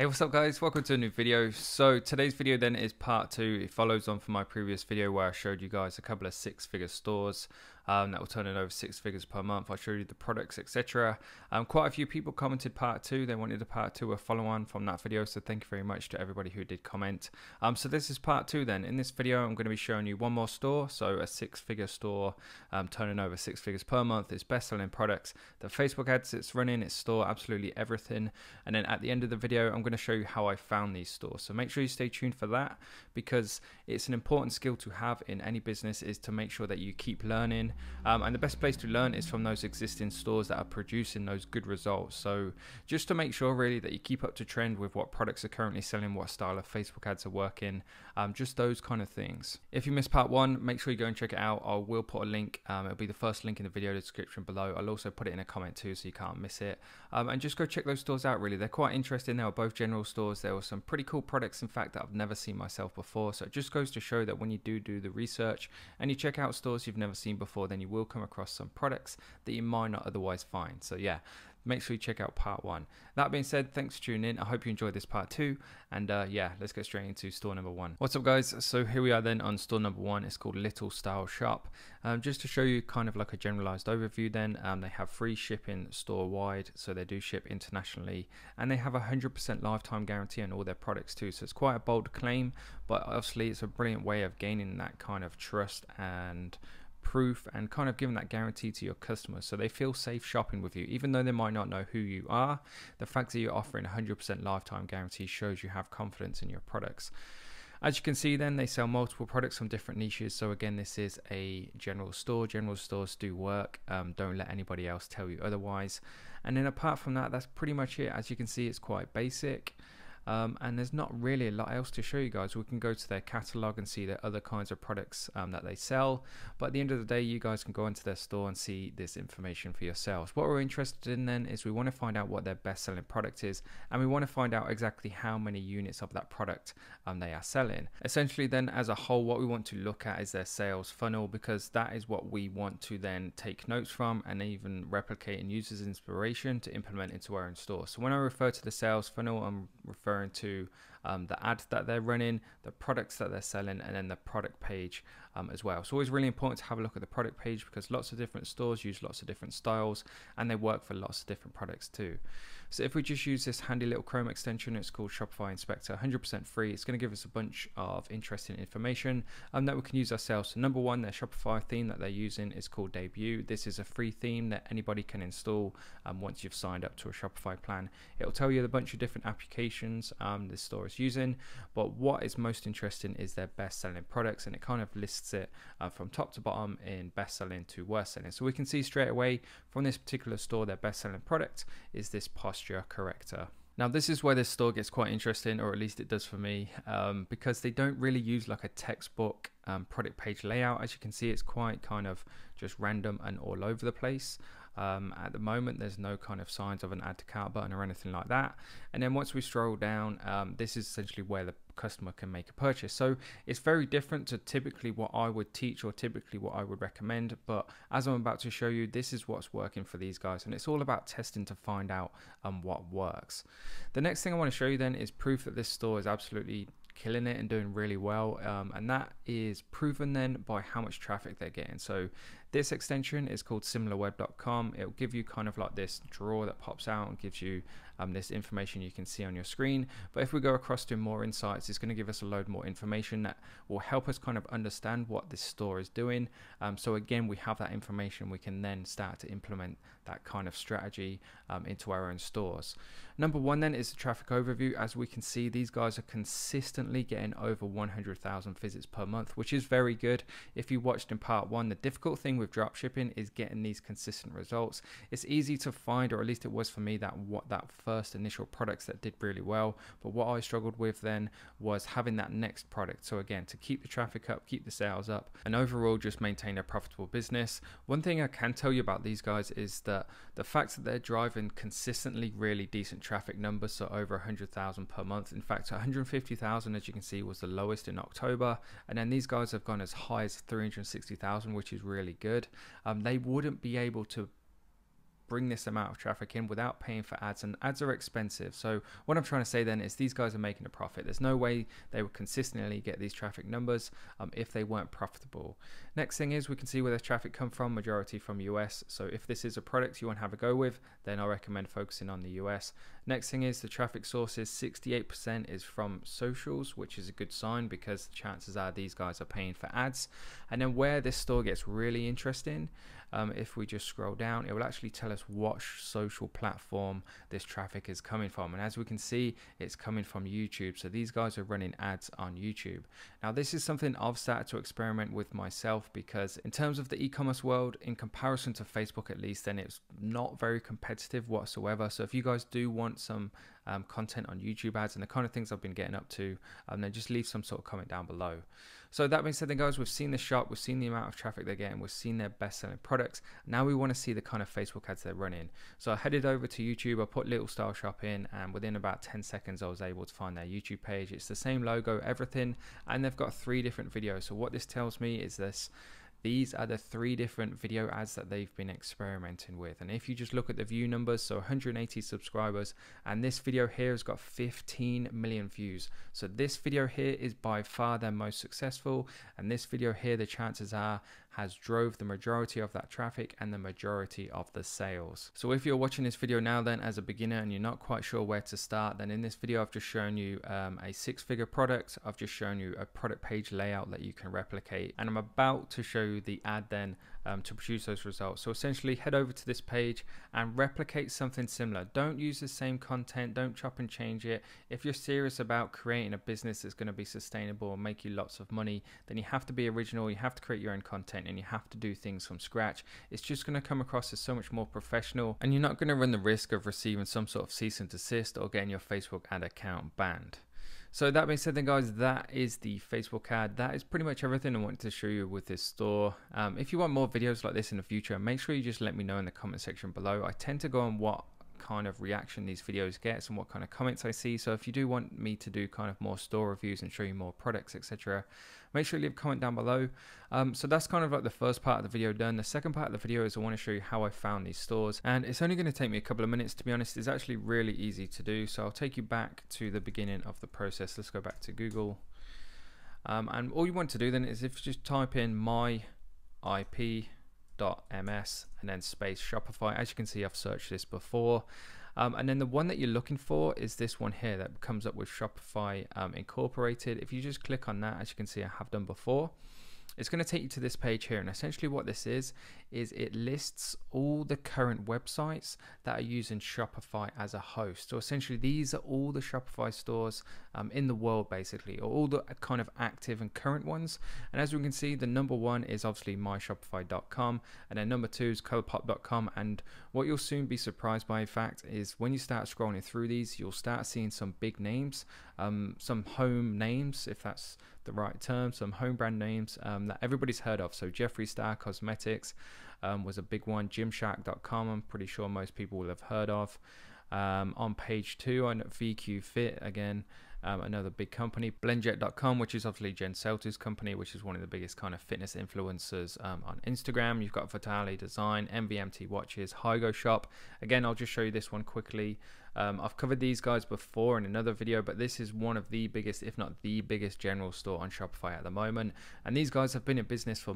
Hey, what's up guys? Welcome to a new video. So today's video then is part 2. It follows on from my previous video where I showed you guys a couple of 6-figure stores that were turning over 6 figures per month. I showed you the products, etc. Quite a few people commented part 2. They wanted a part 2, a follow-on from that video. So thank you very much to everybody who did comment. So this is part 2 then. In this video, I'm going to be showing you one more store. So a 6-figure store turning over 6 figures per month. It's best-selling products. The Facebook ads it's running, its store, absolutely everything. And then at the end of the video, I'm going to show you how I found these stores. So make sure you stay tuned for that, because it's an important skill to have in any business, is to make sure that you keep learning. And the best place to learn is from those existing stores that are producing those good results. So just to make sure really that you keep up to trend with what products are currently selling, what style of Facebook ads are working, just those kind of things. If you missed part 1, make sure you go and check it out. I will put a link. It'll be the first link in the video description below. I'll also put it in a comment too, so you can't miss it. And just go check those stores out really. They're quite interesting. They were both general stores. There were some pretty cool products in fact that I've never seen myself before. So it just goes to show that when you do the research and you check out stores you've never seen before, then you will come across some products that you might not otherwise find. So yeah, make sure you check out part 1. That being said, thanks for tuning in. I hope you enjoyed this part 2. And yeah, let's get straight into store number 1. What's up guys? So here we are then on store number 1. It's called Little Style Shop. Just to show you kind of like a generalized overview then, they have free shipping store wide. So they do ship internationally, and they have a 100% lifetime guarantee on all their products too. So it's quite a bold claim, but obviously it's a brilliant way of gaining that kind of trust and proof and kind of giving that guarantee to your customers, so they feel safe shopping with you even though they might not know who you are. The fact that you're offering 100% lifetime guarantee shows you have confidence in your products. As you can see then, they sell multiple products from different niches. So again, this is a general store. General stores do work. Don't let anybody else tell you otherwise. And then apart from that, that's pretty much it. As you can see, it's quite basic. And there's not really a lot else to show you guys. We can go to their catalog and see their other kinds of products that they sell, but at the end of the day, you guys can go into their store and see this information for yourselves. What we're interested in then is we want to find out what their best selling product is, and we want to find out exactly how many units of that product they are selling. Essentially then, as a whole, what we want to look at is their sales funnel, because that is what we want to then take notes from and even replicate and use as inspiration to implement into our own store. So when I refer to the sales funnel, I'm referring to the ads that they're running, the products that they're selling, and then the product page as well. It's always really important to have a look at the product page, because lots of different stores use lots of different styles and they work for lots of different products too. So if we just use this handy little Chrome extension, it's called Shopify Inspector, 100% free. It's going to give us a bunch of interesting information that we can use ourselves. So number 1, their Shopify theme that they're using is called Debut. This is a free theme that anybody can install once you've signed up to a Shopify plan. It'll tell you a bunch of different applications this store is using, but what is most interesting is their best selling products, and it kind of lists it from top to bottom in best selling to worst selling. So we can see straight away from this particular store, their best selling product is this posture corrector. Now this is where this store gets quite interesting, or at least it does for me, because they don't really use like a textbook product page layout. As you can see, it's quite kind of just random and all over the place. At the moment, there's no kind of signs of an add to cart button or anything like that. And then once we scroll down, this is essentially where the customer can make a purchase. So it's very different to typically what I would teach or typically what I would recommend. But as I'm about to show you, this is what's working for these guys. And it's all about testing to find out what works. The next thing I want to show you then is proof that this store is absolutely killing it and doing really well, and that is proven then by how much traffic they're getting. So this extension is called similarweb.com. It'll give you kind of like this drawer that pops out and gives you this information you can see on your screen. But if we go across to more insights, it's going to give us a load more information that will help us kind of understand what this store is doing. So again, we have that information. We can then start to implement that kind of strategy into our own stores. Number 1 then is the traffic overview. As we can see, these guys are consistently getting over 100,000 visits per month, which is very good. If you watched in part 1, the difficult thing with dropshipping is getting these consistent results. It's easy to find, or at least it was for me, that first initial products that did really well, but what I struggled with then was having that next product. So again, to keep the traffic up, keep the sales up, and overall just maintain a profitable business. One thing I can tell you about these guys is that the fact that they're driving consistently really decent traffic numbers, so over 100,000 per month. In fact, 150,000, as you can see, was the lowest in October, and then these guys have gone as high as 360,000, which is really good. They wouldn't be able to bring this amount of traffic in without paying for ads, and ads are expensive. So what I'm trying to say then is these guys are making a profit. There's no way they would consistently get these traffic numbers if they weren't profitable. Next thing is we can see where the traffic come from, majority from US. So if this is a product you want to have a go with, then I recommend focusing on the US. Next thing is the traffic sources, 68% is from socials, which is a good sign because the chances are these guys are paying for ads. And then where this store gets really interesting, if we just scroll down, it will actually tell us what social platform this traffic is coming from. And as we can see, it's coming from YouTube. So these guys are running ads on YouTube. Now, this is something I've started to experiment with myself, because in terms of the e-commerce world, in comparison to Facebook at least, then it's not very competitive whatsoever. So if you guys do want some content on YouTube ads and the kind of things I've been getting up to, then just leave some sort of comment down below. So that being said then guys, we've seen the shop, we've seen the amount of traffic they're getting, we've seen their best selling products. Now we want to see the kind of Facebook ads they're running. So I headed over to YouTube, I put Little Style Shop in, and within about 10 seconds I was able to find their YouTube page. It's the same logo, everything, and they've got 3 different videos. So what this tells me is these are the 3 different video ads that they've been experimenting with. And if you just look at the view numbers, so 180 subscribers, and this video here has got 15 million views. So this video here is by far their most successful, and this video here, the chances are, has drove the majority of that traffic and the majority of the sales. So if you're watching this video now then as a beginner and you're not quite sure where to start, then in this video I've just shown you a 6-figure product. I've just shown you a product page layout that you can replicate, and I'm about to show you the ad then to produce those results. So essentially head over to this page and replicate something similar. Don't use the same content, don't chop and change it. If you're serious about creating a business that's going to be sustainable and make you lots of money, then you have to be original, you have to create your own content, and you have to do things from scratch. It's just going to come across as so much more professional, and you're not going to run the risk of receiving some sort of cease and desist or getting your Facebook ad account banned. So that being said then guys, that is the Facebook ad. That is pretty much everything I wanted to show you with this store. If you want more videos like this in the future, make sure you just let me know in the comment section below. I tend to go on what kind of reaction these videos get and what kind of comments I see. So if you do want me to do kind of more store reviews and show you more products, etc., make sure you leave a comment down below. So that's kind of like the first part of the video done. The second part of the video is I want to show you how I found these stores, and it's only going to take me a couple of minutes, to be honest. It's actually really easy to do. So I'll take you back to the beginning of the process. Let's go back to Google, and all you want to do then is if you just type in myip.ms and then space Shopify. As you can see, I've searched this before. And then the one that you're looking for is this one here that comes up with Shopify Incorporated. If you just click on that, as you can see I have done before, it's going to take you to this page here. And essentially what this is it lists all the current websites that are using Shopify as a host. So essentially these are all the Shopify stores in the world basically, or all the kind of active and current ones. And as we can see, the number 1 is obviously myshopify.com, and then number 2 is colorpop.com. And what you'll soon be surprised by, in fact, is when you start scrolling through these, you'll start seeing some big names, some home names, if that's the right term, some home brand names that everybody's heard of. So Jeffree Star Cosmetics was a big one. Gymshark.com, I'm pretty sure most people will have heard of. On page 2 on VQ Fit, again, another big company. Blendjet.com, which is obviously Jen Selter's company, which is one of the biggest kind of fitness influencers on Instagram. You've got Vitale Design, MVMT Watches, Hygo Shop. Again, I'll just show you this one quickly. I've covered these guys before in another video, but this is one of the biggest, if not the biggest, general store on Shopify at the moment. And these guys have been in business for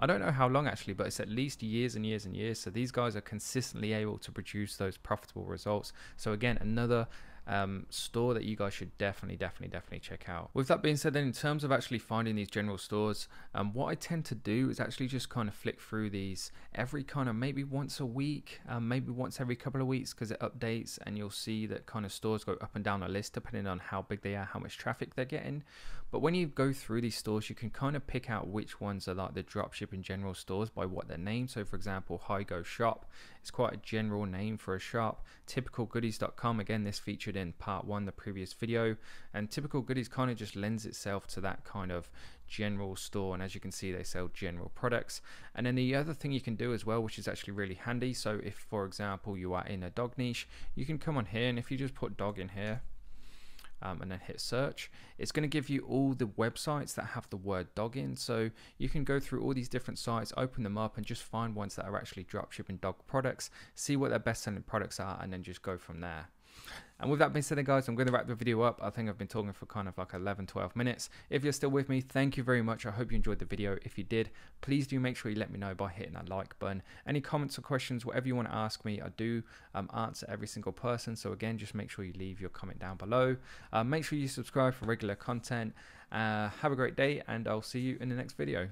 I don't know how long actually, but it's at least years and years and years. So these guys are consistently able to produce those profitable results. So again, another store that you guys should definitely check out. With that being said, then in terms of actually finding these general stores, what I tend to do is actually just kind of flick through these every kind of maybe once a week, maybe once every couple of weeks, because it updates, and you'll see that kind of stores go up and down a list depending on how big they are, how much traffic they're getting. But when you go through these stores, you can kind of pick out which ones are like the dropshipping general stores by what they're named. So for example, Hygo Shop is quite a general name for a shop. Typicalgoodies.com, again, this featured in part 1, the previous video, and Typical Goodies kind of just lends itself to that kind of general store. And as you can see, they sell general products. And then the other thing you can do as well, which is actually really handy, so if for example you are in a dog niche, you can come on here, and if you just put dog in here, and then hit search. It's going to give you all the websites that have the word dog in, so you can go through all these different sites, open them up, and just find ones that are actually dropshipping dog products, see what their best selling products are, and then just go from there. And with that being said, guys, I'm going to wrap the video up. I think I've been talking for kind of like 11-12 minutes. If you're still with me, thank you very much. I hope you enjoyed the video. If you did, please do make sure you let me know by hitting that like button. Any comments or questions, whatever you want to ask me, I do answer every single person. So again, just make sure you leave your comment down below. Make sure you subscribe for regular content. Have a great day, and I'll see you in the next video.